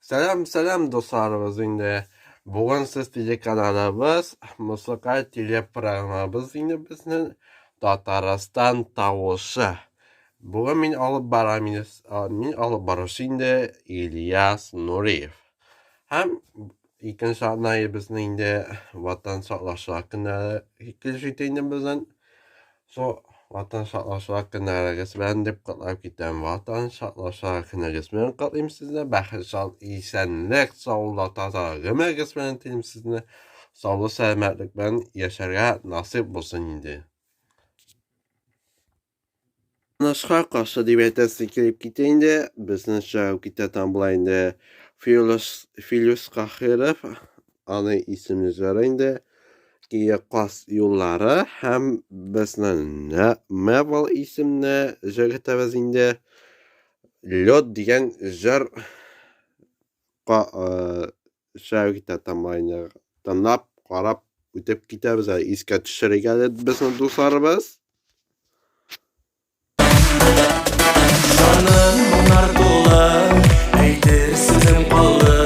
Salam do'stlarimiz endi bugun siz telekanalimiz musiqal teleprogrammamiz endi bizni Tataraston tovushi. Bugun men olib boruvchi endi İlyas Nuriyev. Ham ikkinchi anay bizni endi Vatan saqlashlar kunlari kelishdi endi bizning Vatan saqlashlar kunlariga bilan deb qatlab ketdim. Vatan saqlashlar kunlariga bilan qatlaymiz sizni. Baxshal esenlik, sog'lik, tozalik bilan tilim sizni. Sog'lik, salomatlik bilan yasharga nasib bo'lsin endi. Nashqa qarshi debatasi kelib ketdi. Bizni javob ketadigan bo'laydi. Filius Qahirov ana ismini so'raydi. Qas yo'llari ham bizni Marvel ismini jo'ratamiz endi. Lot degan jar tanlab qarab o'tib ketamiz. Esga tushirgan bizni do'stlarimiz. Жаным артулы, әйтер сезім қалды,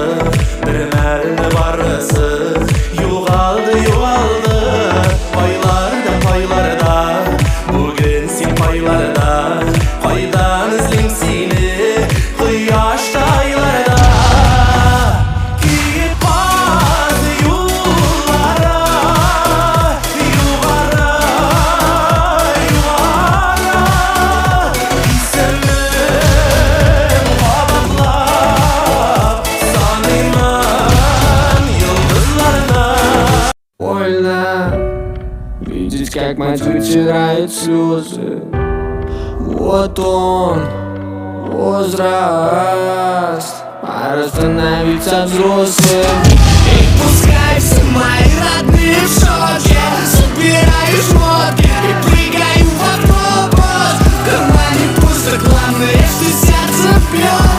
бір мәлді барысы, юғалды, пайларда, бүгін сен пайларда, қайдан іздейм сені, құяшты айларда. Киіп барды юллары, юғары, İsmim kabaklap, sanırım yıldızlarına. Больно видеть, как мать вытирает слезы. Вот он, возраст, пора становиться взрослым. И пускай все мои родные в шоке, собираю шмотки и прыгаю в автобус. В кармане пусто, главное, что сердце бьет,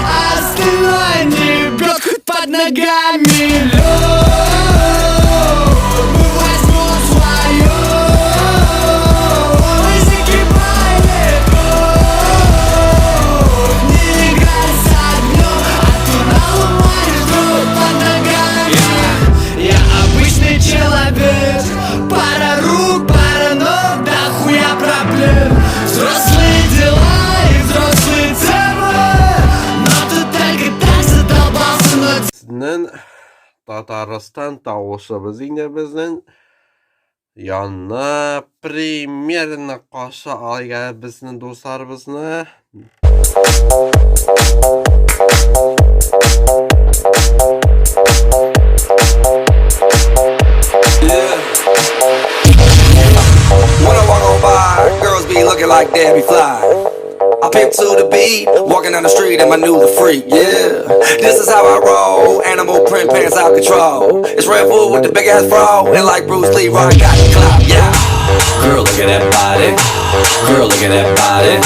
а остальное не бьет хоть под ногами лед. Мы возьмем свое, закипай метро. Не играй с огнем, а то наломаешь дров под ногами. Я обычный человек, пара рук, пара ног, да хуя проблем. Взрослые дела и взрослые темы, но ты только так задолбался, но Sizning Tataraston tovushimiz endi bizning yanına premyerni qarshi olgan bizning do'stlarimizni. When I walk on by, girls be looking like Debbie Fly. I pimp to the beat, walking down the street and my new the freak, yeah. This is how I roll, animal print pants out control. It's Red Bull with the big ass bra, and like Bruce Lee, Ron got the clout, yeah. Girl, look at that body. Girl, look at that body.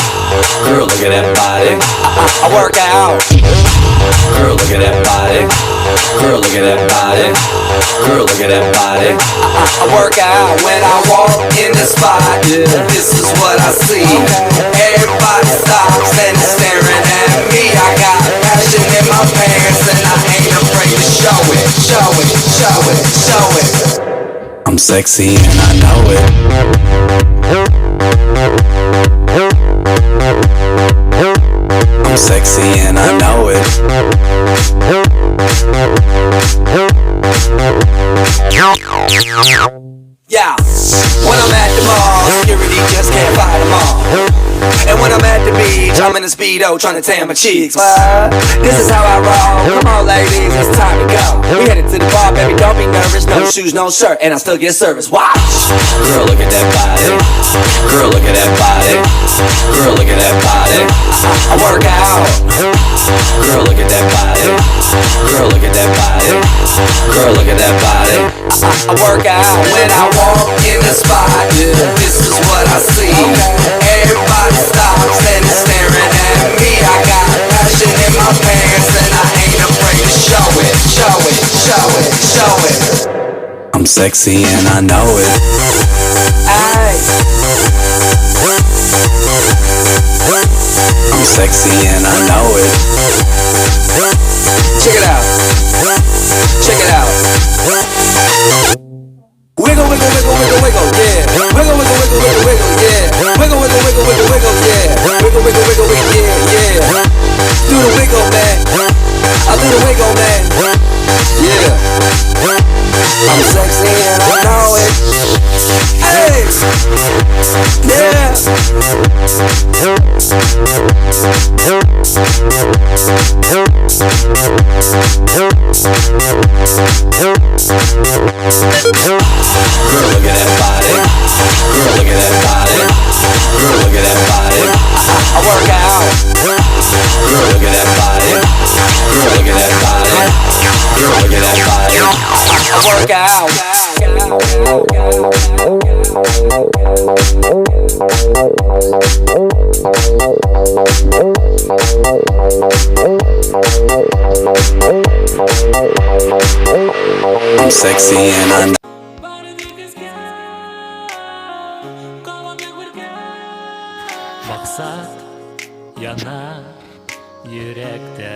Girl, look at that body. I work out. Girl, look at that body. Girl, look at that body. Girl, look at that body. I work out when I walk in the spot. This is what I see. Everybody stops and is staring at me. I got passion in my pants and I ain't afraid to show it. Show it, show it, show it. I'm sexy and I know it. I'm sexy and I know it. Yeah, when I'm at the mall, security just can't fight them all. And when I'm at the beach, I'm in a Speedo trying to tan my cheeks. This is how I roll. Come on, ladies, it's time to go. We headed to the bar, baby, don't be nervous. No shoes, no shirt, and I still get service. Watch. Girl, look at that body. Girl, look at that body. Girl, look at that body. I work out. Girl, look at that body. Girl, look at that body. Girl, look at that body. I work out when I walk in the spot. This is what I see. Everybody stops and is staring at me. I got passion in my pants and I ain't afraid to show it. Show it, show it, show it. I'm sexy and I know it. Ay. I'm sexy and I know it. Check it out. Check it out. Wiggle, wiggle, wiggle, wiggle, wiggle, yeah. Wiggle, wiggle, wiggle, wiggle, wiggle, yeah. Wiggle, wiggle, wiggle, wiggle, wiggle, yeah. Wiggle, wiggle, wiggle, wiggle, yeah, yeah. Do the wiggle, man. I do the wiggle, man. Yeah. I'm sexy and I know it. Hey. Yeah. Girl, look at that body. Girl, look at that body. Girl, look at that body. I work out. Girl, look at that body. Girl, look at that body. Girl, look at that body. I work out. I'm sexy and I know. Maksat yanar yürekte,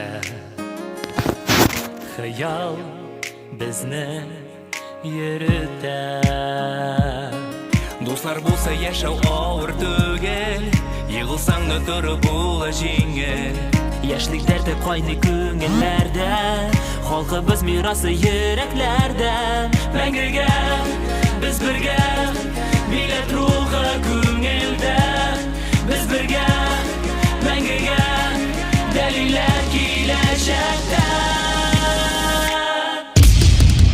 hayal bizni yürüter. Dostlar bulsa yaşav ağır tugel, yığılsang da turib bula jingel. Yaşlik derdi qayni ko'ngillerde, xalqimiz mirası yüreklerde. Мәңгегә biz birga, millat ruhi ko'ngilda. Biz birga, мәңгегә, dalillar kelajakda.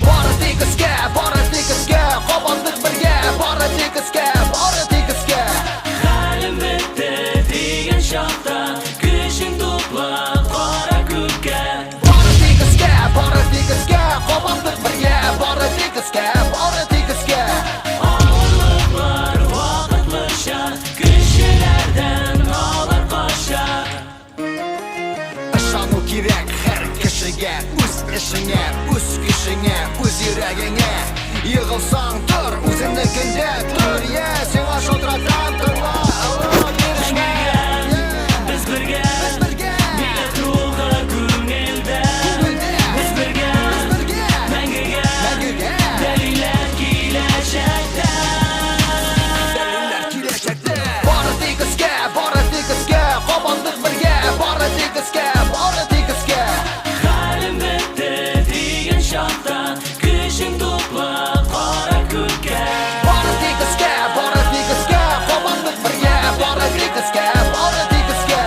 Bora tekisga, qo'monlik birga. Bora tekisga, Halim bitti degan chaqda, kuching to'pla qora ko'kka. Bora tekisga, qo'monlik birga. Bora tekisga. Ağırlıklar vaqtlicha, kishilardan olar qo'sha. Ishonu kerak har kishiga, o'z ishingga, o'z kuchingga, o'z yuragingga. Yig'ilsang tur, o'zingnikida tur, ya sen shodratan turma. Biz birga, millat ruhi ko'ngilda. Biz birga, мәңгегә, dalillar kelajakda. Bora tekisga, qo'monlik birga. Bora tekisga. Halim bitti degan chaqda, kuching to'pla qora ko'kka. Bora tekisga, qo'monlik birga. Bora tekisga.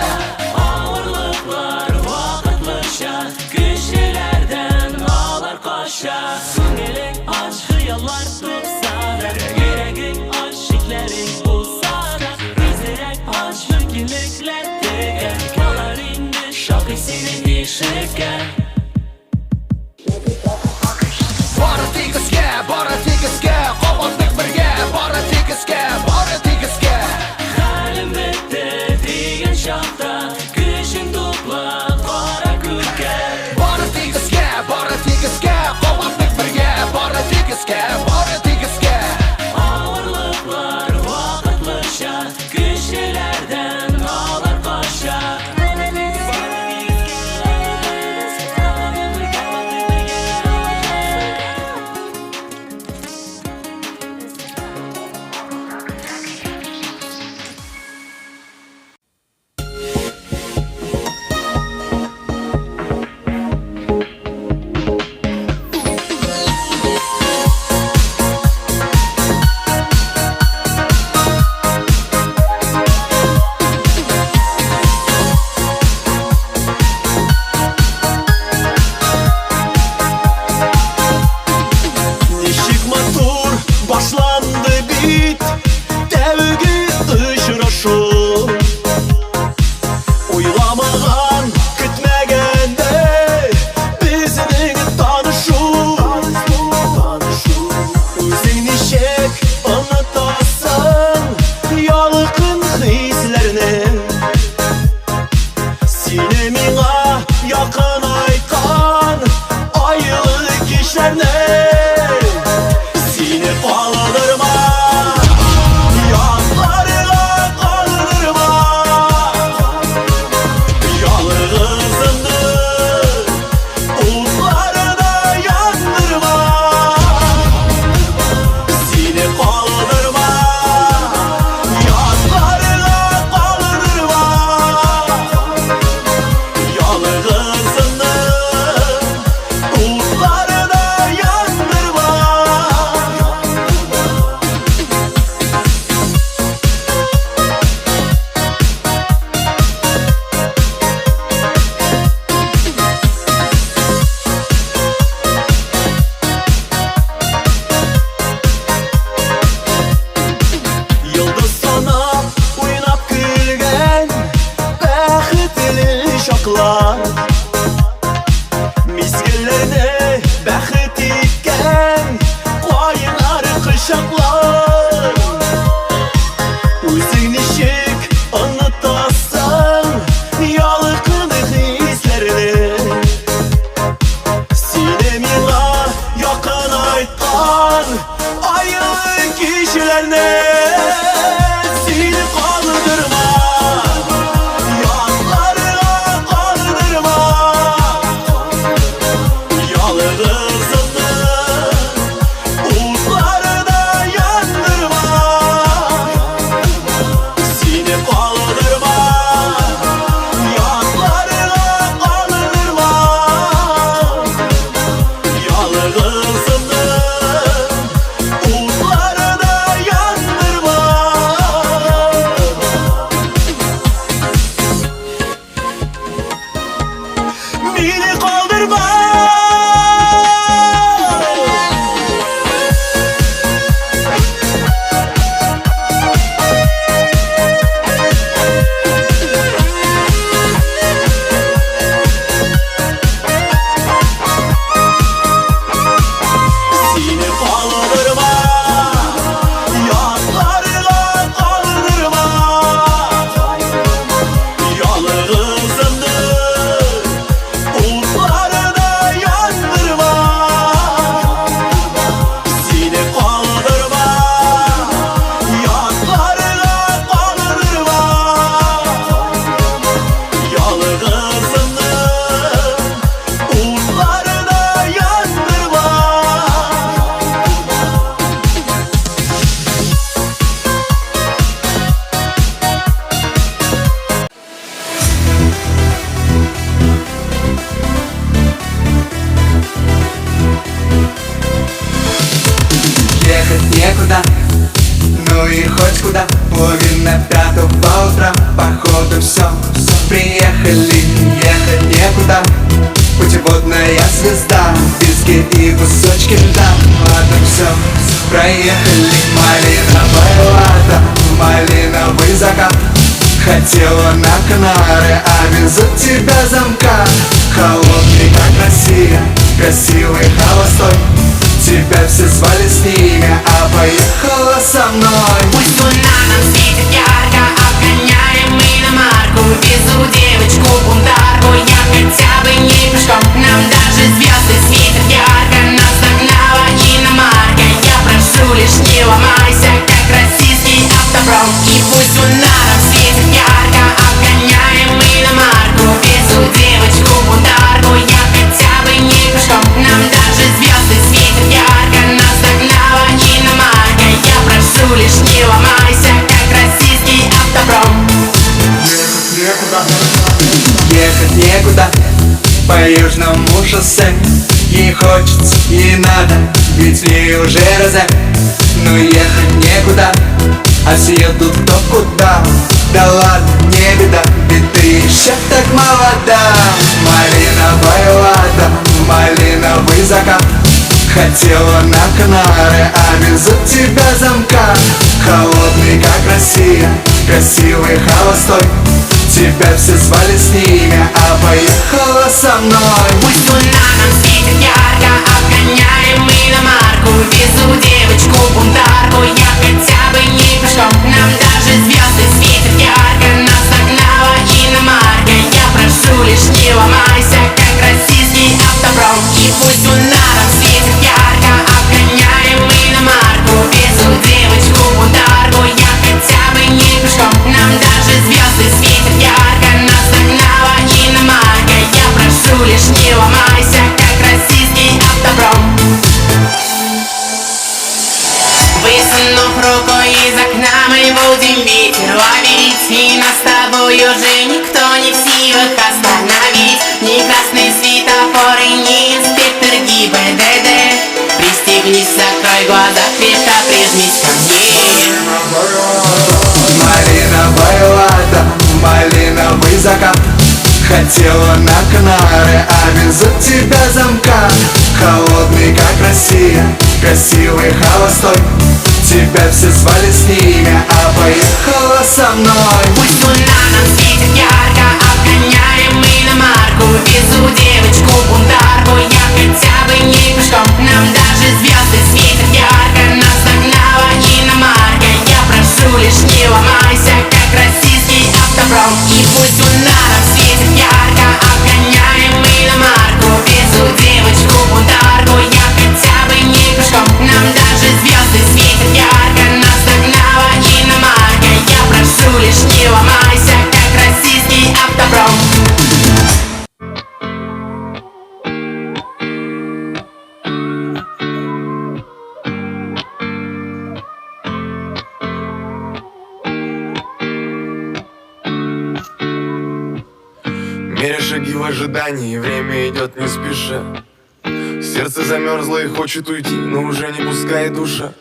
Ağırlıklar vaqtlicha, kishilardan olar qo'sha. Ko'ngling och, xiyollar to'psar, yuraging och, shiklaring bo'lsar. Tezroq och, mumkinliklar tegar, qolar endi shoqi sening eshikka. Bora tekisga, qo'monlik birga. Bora tekisga. Halim bitti degan chaqda, kuching to'pla qora ko'kka. Bora tekisga, qo'monlik birga. Bora tekisga. Ağırlıklar vaqtlicha, kishilardan olar qo'sha. Mizgillerine bəxit etken Qoyunları kışaklar Üzün işik anlatasan Yalıqını hislerini Sinemina yakın aytkan Ayın kişilerine Seni kaldırma Yanlarına kaldırma Yalnızını Uzlarına yandırma Seni kaldırma Yanlarına kaldırma Yalnızını Uzlarına yandırma Beni kaldırma Seni kaldırma Yanlarına kaldırma Yalnızını Uzlarına yandırma Seni kaldırma Yanlarına kaldırma Yalnızını Uzlarına yandırma Ехать некуда, ну и хоть куда. Половина пятого по утрам, походу все. Приехали, ехать некуда. Путеводная звезда, виски и кусочки льда. Ладно, все, проехали. Малиновая лада, малиновый закат. Хотела на Канары, а везут тебя замка. Холодный, как Россия, красивый, холостой. Тебя все звали с ними, а поехала со мной. Пусть луна нам светит ярко, обгоняем мы иномарку. Везу девочку бунтарку, я хотя бы не пешком. Нам даже звезды светят ярко, нас догнала иномарка. Я прошу лишь не ломайся, как российский автопром. И пусть луна нам светит ярко, обгоняем мы иномарку. Везу девочку бунтарку, я хотя бы не пешком. Нам даже звезды светят ярко, нас догнала иномарка. Я прошу лишь не ломайся, как российский автопром. Ехать некуда, по южному шоссе. Ей хочется, ей надо, ведь в ней уже розе. Но ехать некуда, а все едут кто куда. Да ладно, не беда, ведь ты еще так молода. Малиновая лада, малиновый закат. Хотела на Канары, а везут тебя замка. Холодный, как Россия, красивый, холостой. Тебя все звали с ними, а поехала со мной. Пусть луна нам светит ярко, обгоняем мы иномарку. Везу девочку бунтарку, я хотя бы не пешком. Нам даже звезды светят ярко, нас догнала иномарка. Я прошу лишь не ломайся, как российский автопром. И пусть луна нам светит ярко, обгоняем мы иномарку. Везу девочку бунтарку, я хотя бы не пешком. Нам даже звезды светят ярко, нас догнала иномарка. Я прошу лишь не ломайся, как российский автопром. Высунув руку из окна, мы будем ветер ловить. И нас с тобой уже никто не в силах остановить. Ни красный светофор и ни инспектор ГИБДД. Пристегнись, закрой глаза, крепко прижмись ко мне. Малиновая лада, малиновый закат. Хотела на Канары, а везут тебя замка. Холодный, как Россия, красивый, холостой. Тебя все звали с ними, а поехала со мной. Пусть луна нам светит ярко, обгоняем мы иномарку. Везу девочку бунтарку, шаги в ожидании, время идет не спеша. Сердце замерзло и хочет уйти, но уже не пускает душа.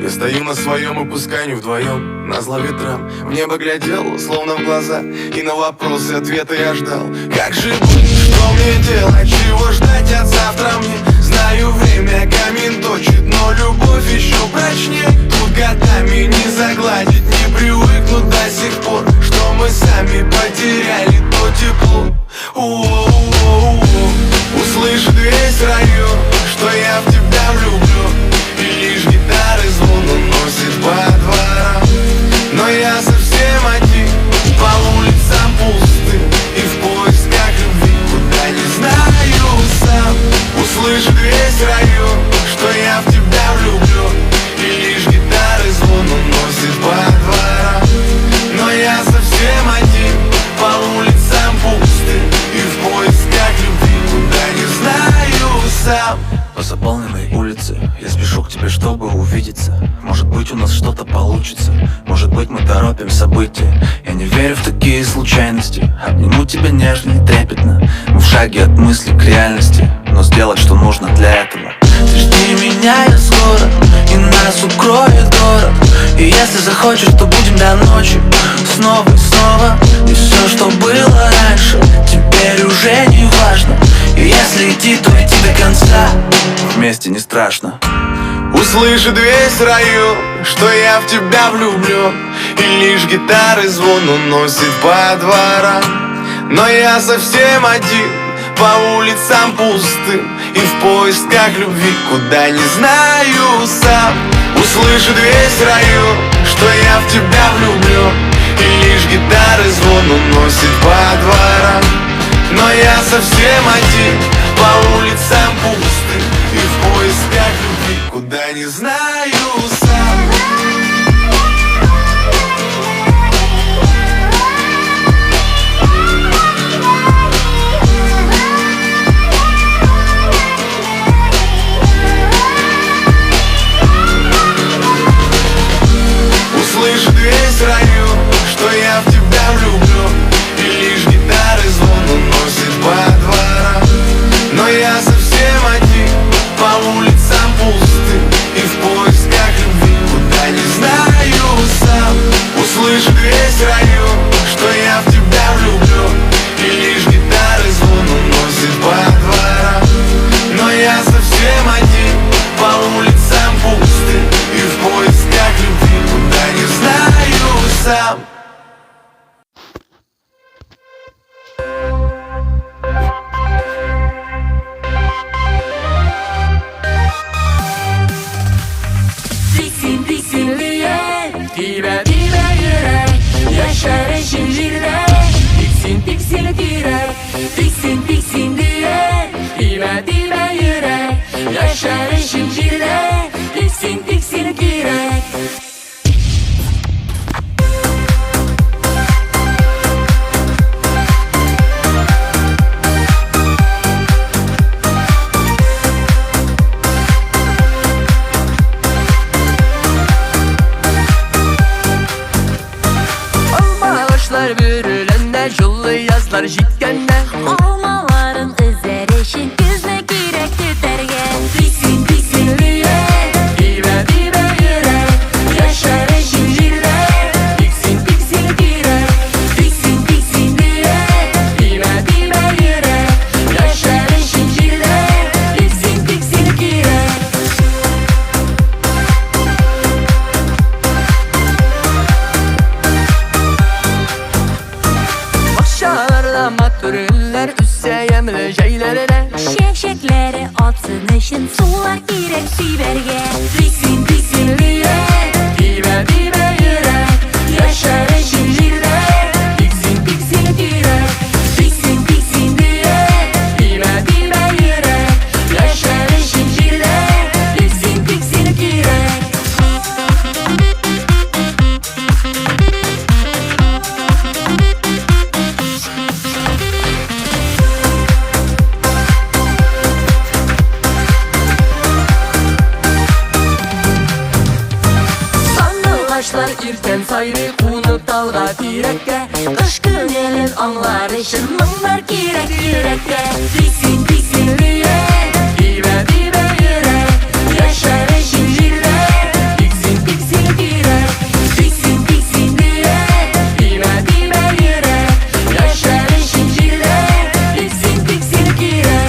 Я стою на своем и пускай не вдвоем, назло ветрам. В небо глядел, словно в глаза, и на вопросы ответа я ждал. Как же быть, что мне делать, чего ждать от завтра мне? Знаю, время камень точит, но любовь еще прочнее. Тут годами не загладить, не привыкнуть до сих пор, что мы сами потеряли то тепло. Услышит весь район, что я в тебя влюблен, и лишь гитары звон уносит по дворам. Но я совсем один, по улицам пусты, и в поисках любви, куда не знаю сам. Услышит весь район, что я в тебя влюблен, и лишь гитары звон уносит по дворам. Но я совсем один, по улицам пусты, и в поисках любви, куда не знаю сам. По заполненной улице я спешу к тебе, чтобы увидеться. Может быть, у нас что-то получится, может быть, мы торопим события. Я не верю в такие случайности, обниму тебя нежно и трепетно. Мы в шаге от мысли к реальности, но сделать, что нужно для этого. Ты жди меня, я скоро, и нас укроет город. И если захочешь, то будем до ночи, снова и снова. И все, что было раньше, теперь уже не важно. И если идти, то идти до конца, вместе не страшно. Услышит весь район, что я в тебя влюблен, и лишь гитары звон уносит по дворам. Но я совсем один, по улицам пустым, и в поисках любви, куда не знаю сам. Услышит весь район, что я в тебя влюблен, и лишь гитары звон уносит по дворам. Но я совсем один, по улицам пустым, и в поисках любви, куда не знаю сам. Услышит весь район, что я в тебя влюблен, и лишь гитары звон уносит по дворам. Но я совсем один, по улицам пустым, и в поисках любви, куда не знаю сам. Услышит весь район, что я в тебя влюблен, и лишь гитары звон уносит по дворам. Но я совсем один, по улицам пустым, и в поисках любви, куда не знаю сам. Yaşar şehirde Tiksin tiksin direk Tiksin tiksin diye Dibe dibe yürek Yaşar şehirde Tiksin tiksin direk Bürülenler, yollu yazlar jitkenler. Olmaların özerişin gözüne girek tüterge. Tiksin tiksin diye Dibe dibe yürek Yaşar şehirde Tiksin tiksin direk Tiksin tiksin diye Dibe dibe yürek Yaşar şehirde Tiksin tiksin direk Akşalarda matürüller üsse yemle şeylerine. Şeşekleri atsın için sular girek siberge. Tiksin tiksin diye Dibe dibe yürek Yaşar şehirde Tiksin tiksin direk Tiksin tiksin diye Dibe dibe yürek Yaşar şehirde Tiksin tiksin direk Sanıl taşlar irten sayrı, unut dalga direkte. Kış günlerin anları için mınlar kirek yürekte Diksin diksin yürek Dibe dibe yürek Yaşar için yürek Diksin diksin yürek Diksin diksin yürek Dibe dibe yürek Yaşar için yürek Diksin diksin yürek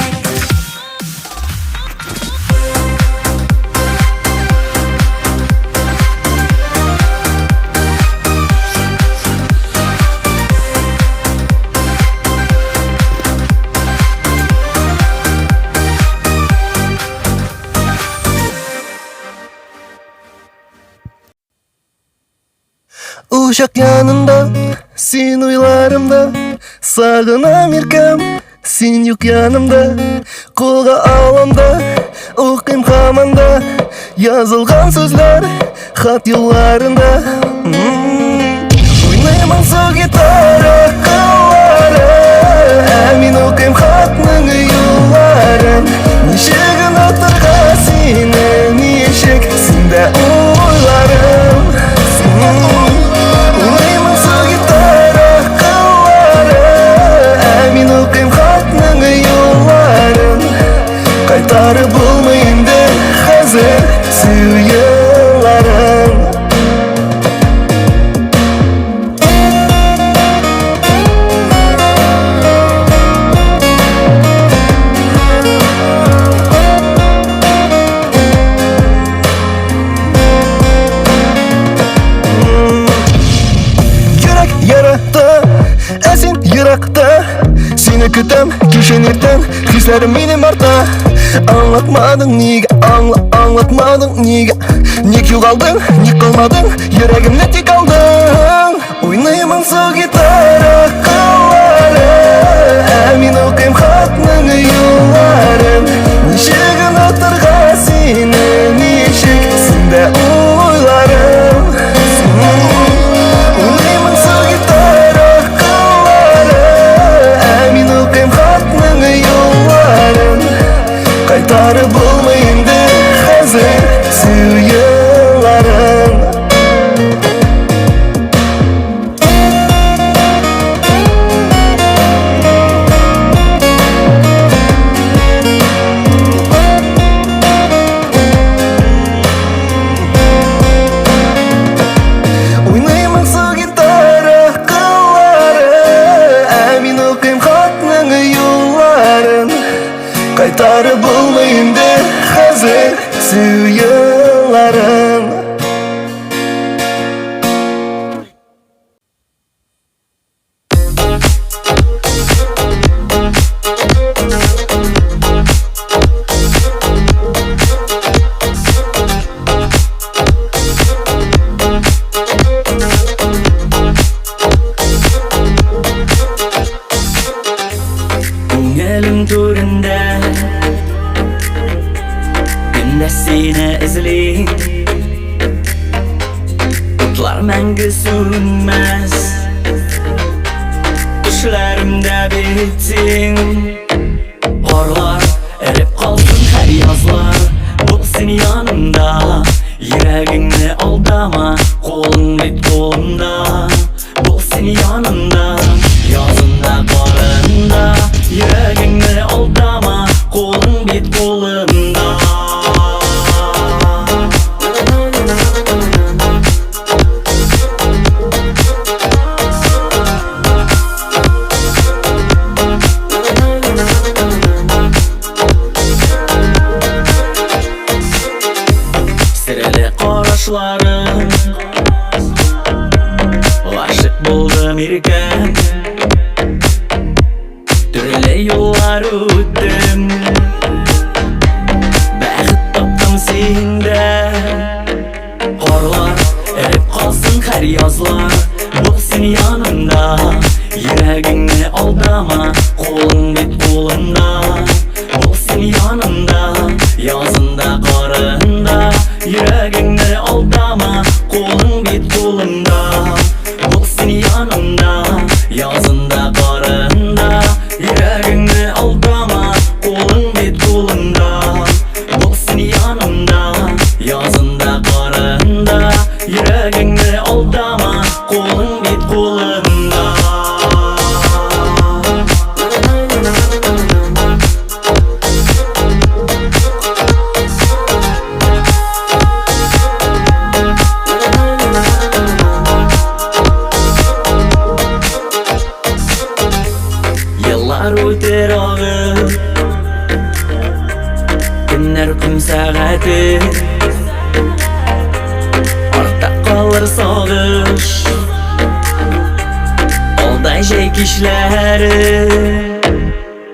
Uşak yanında, sen uylarımda Sağınam erkem, sen yok yanımda Kolga alamda, okuyim hamanda Yazılgan sözler, hat yollarında Oynayman su gitara kılları Әмин okuyim hatның yolların Нешегін отырға сені нешек Сенде ойларым Oynayman su gitara kılları Әмин okuyim hatның yolların Kaytarып bulmayındı hazır Suyularım Yırakta seni kütem düşenirden Hislerim benim arta Anlatmadın niga anlatmadın niga Ник yo'qolding ник qolmading Yuragimni tek alding Oynayman su gitara qillari Әмин okuyim hatның yolların Neshegin o'tirg'a seni neshik Sende o'ylarim Oynayman su gitara qillari Әмин okuyim hatның yolların Kaytarып bulmayındı hazır Suyularım Oynayman su gitara qillari Әмин okuyim hatның yolların Kaytarып bulmayındı hazır Suyularım Ko'nglim to'rinda Kunda seni izlayim O'tlar mangu so'nmas Tushlarimda bitsing Qorlar erib qolsin har yozlar Bo'lsin yonimda Yuragingni aldama Qo'ling bit qo'limda Bo'lsin yonimda Yozimda qorinda Yuragingni aldama Qo'ling bit qo'limda Sirli qarashlarim G'ashiq bo'ldim erkan Turli yo'llar o'tdim Baxt topdim senda Qorlar erib qolsin har yozlar Bo'lsin yonimda Yuragingni aldama Qo'ling bit qo'limda Bo'lsin yonimda Yozimda qorinda Yuragingni aldama Qo'ling bit qo'limda Bo'lsin yonimda Yozimda qorinda Yuragingni aldama Qo'ling bit qo'limda Bo'lsin yonimda Yozimda qorinda Yuragingni aldama Qo'ling bit qo'limda Сүнер күн сәгате Артта калыр сагыш Алдай җәй кичләре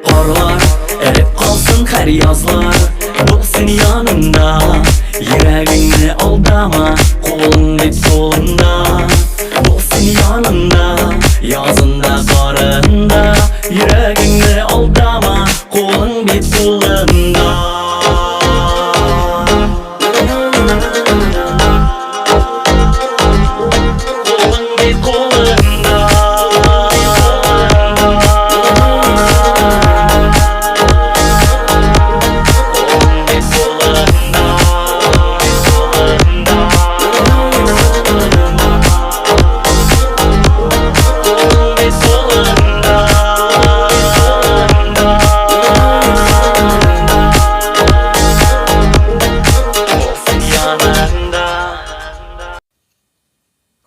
Карлар эреп калсын һәр язлар Булсын янында Йөрәгеңне алдама Кулың бит кулыңда Булсын янында Язында карында Йөрәгеңне алдама Кулың бит кулыңда Кулың бит кулыңда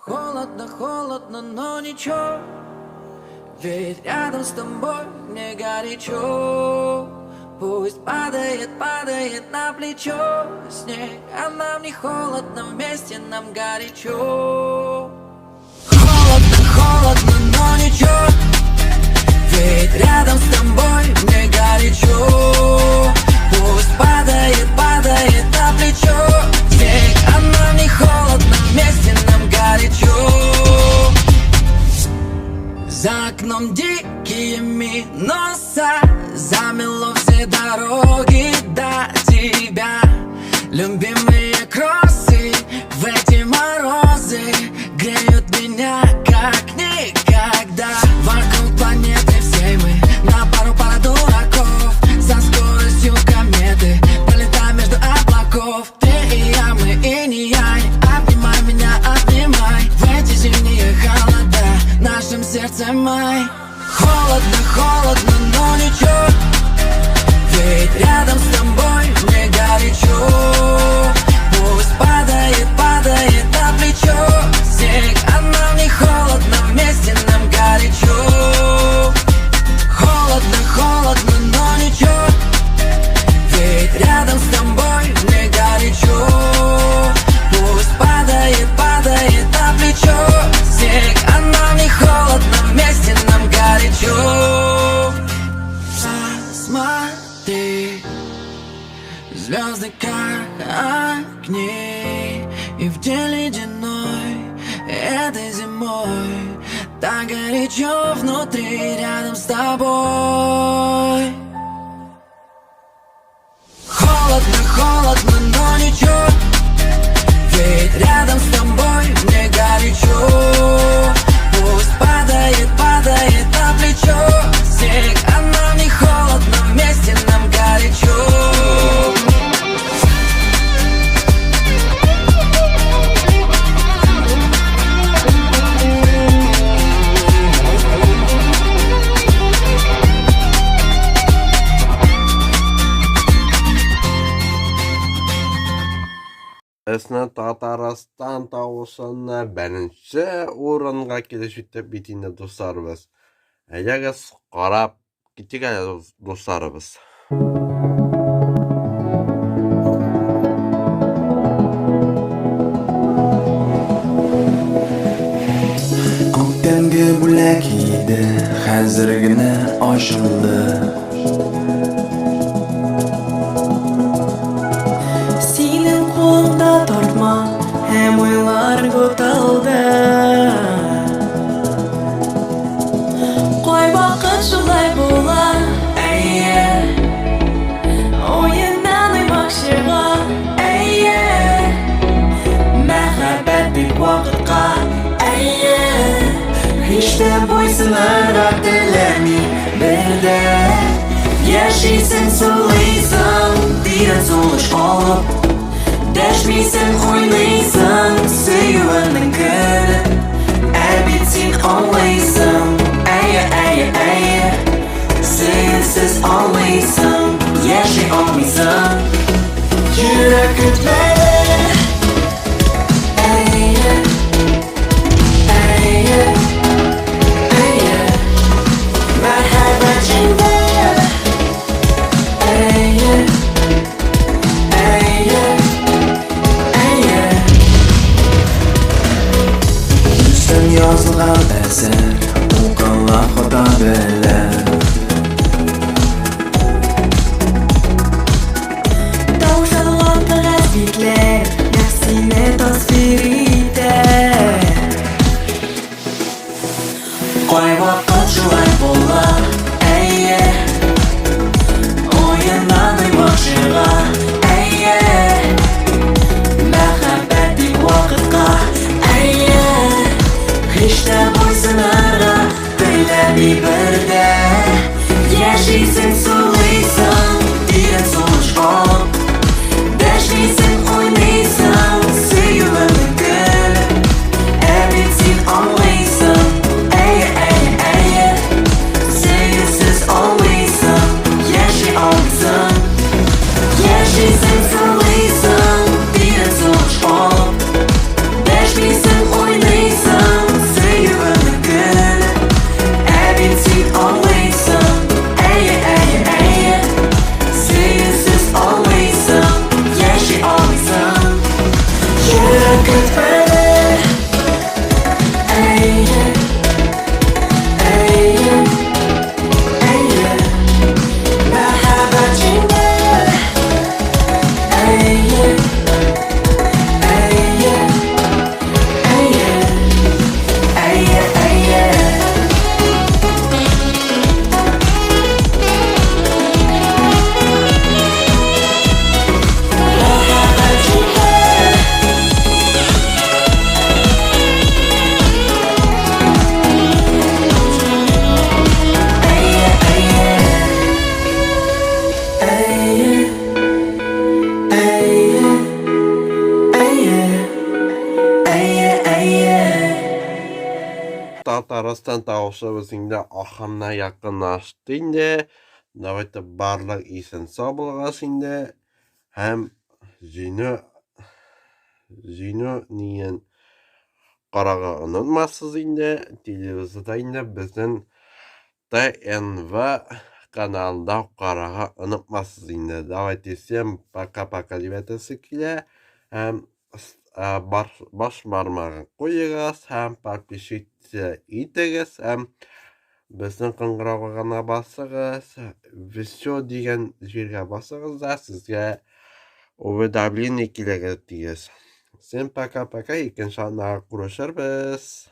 Холодно, холодно, но ничего. Ведь рядом с тобой мне горячо. Пусть падает, падает на плечо снег, а нам не холодно, вместе нам горячо. Холодно, холодно, но ничего. Ведь рядом с тобой мне горячо. Пусть падает, падает на плечо снег, а нам не холодно, вместе нам горячо. За окном дикие минуса, замело все дороги до тебя. Любимые кроссы в эти морозы греют меня как никогда. Вокруг планеты всей мы на пара дураков. За скоростью кометы пролетаем между облаков. Ты и я, мы и не я. Обнимай меня, обнимай. В эти зимние холода в нашем сердце май. Холодно, холодно, но ничего. Ведь рядом с тобой мне горячо. Пусть падает, падает на плечо снег, а нам не холодно, вместе нам горячо. Холодно, холодно, но ничего. Ведь рядом с тобой мне горячо. Пусть падает, падает на плечо снег, а нам не холодно, вместе нам горячо. Посмотри, звезды как огни, и в день ледяной этой зимой так горячо внутри рядом с тобой. Холодно, холодно, но ничего. Ведь рядом с тобой мне горячо. Пусть падает, падает на плечо снег, а нам не холодно, вместе нам горячо. Esna Tatariston тавышына беренче урынга килешүтте бит инде дусларыбыз. Әйдәгез карап китик әле дусларыбыз. Күктәнге бүләк иде, хәзер генә ачылды. Синең кулыңда тартма, һәм уйлар күталды. Кай вакыт шулай була, әйе. Уеннан уймакчыга, әйе. Мәхәббәт бик вакытка, әйе. Һич тә буйсынырга теләми бердә. Яшисең, сулыйсың, тирән сулыш алып. Дәшмисең, уйныйсың, сөюеңнең көнен. Ә бит син аңлыйсың, әйе, әйе, әйе. Сөюсез аңлыйсың, яши алмыйсың. Йөрәк көтмәде, әйе, әйе, әйе. Мәхәббәт җиңде, әйе. Татарстан тауышыбыз инде ахырына якынлашты инде. Давайте барлык исен сау булыгыз инде. Һәм Зino ниен карарга онытмасыз инде. Телевизорда инде безнең ТНВ каналында карарга онытмасыз инде. Давайте всем пока-пока дибәтәсе килә. Һәм баш бармагын куегыз һәм подписчик итегез һәм безнең кыңгырауга гына басыгыз. Все дигән җиргә басыгыз да сезгә уведомление килергә тиеш. Всем пока-пока, икенче атнага күрешербез.